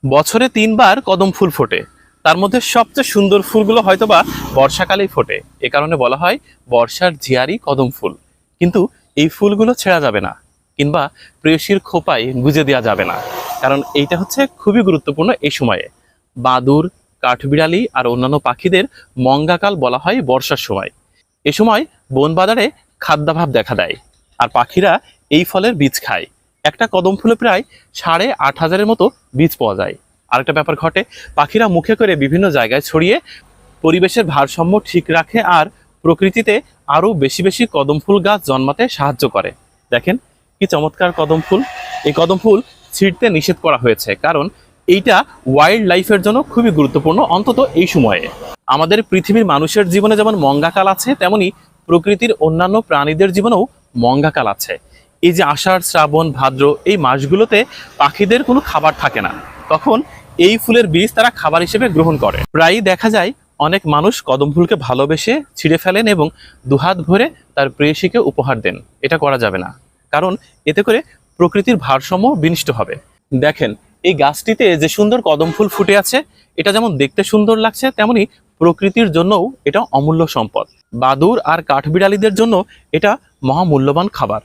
বছরে 3 বার কদম ফুল ফোটে। তার মধ্যে সবচেয়ে সুন্দর ফুলগুলো হয়তোবা বর্ষাকালেই ফোটে। এ কারণে বলা হয় বর্ষার জিয়ারি কদম ফুল। কিন্তু এই ফুলগুলো ছেঁড়া যাবে না, কিংবা প্রেয়সীর খোপায় গুজে দেওয়া যাবে না, কারণ এইটা হচ্ছে খুবই গুরুত্বপূর্ণ এই সময়ে। বাদুর, কাঠবিড়ালি আর অন্যান্য পাখিদের মঙ্গাকাল বলা হয় বর্ষার সময়। এ সময় বন বাজারে খাদ্যাভাব দেখা দেয়, আর পাখিরা এই ফলের বীজ খায়। একটা কদম ফুলে প্রায় 8,500-এর মতো বীজ পাওয়া যায়। আরেকটা ব্যাপার ঘটে, পাখিরা মুখে করে বিভিন্ন জায়গায় ছড়িয়ে পরিবেশের ভারসাম্য ঠিক রাখে আর প্রকৃতিতে আরও বেশি বেশি কদম ফুল গাছ জন্মাতে সাহায্য করে। দেখেন কি চমৎকার কদম ফুল! এই কদম ফুল ছিঁড়তে নিষেধ করা হয়েছে, কারণ এইটা ওয়াইল্ড লাইফের জন্য খুবই গুরুত্বপূর্ণ, অন্তত এই সময়ে। আমাদের পৃথিবীর মানুষের জীবনে যেমন মঙ্গাকাল আছে, তেমনি প্রকৃতির অন্যান্য প্রাণীদের জীবনেও মঙ্গাকাল আছে। এই যে আষাঢ়, শ্রাবণ, ভাদ্র এই মাসগুলোতে পাখিদের কোনো খাবার থাকে না, তখন এই ফুলের বীজ তারা খাবার হিসেবে গ্রহণ করে। প্রায়ই দেখা যায় অনেক মানুষ কদম ফুলকে ভালোবেসে ছিঁড়ে ফেলেন এবং দুহাত ভরে তার প্রেয়সীকে উপহার দেন। এটা করা যাবে না, কারণ এতে করে প্রকৃতির ভারসাম্য বিনষ্ট হবে। দেখেন এই গাছটিতে যে সুন্দর কদম ফুল ফুটে আছে, এটা যেমন দেখতে সুন্দর লাগছে, তেমনি প্রকৃতির জন্যও এটা অমূল্য সম্পদ। বাদুর আর কাঠবিড়ালিদের জন্য এটা মহামূল্যবান খাবার।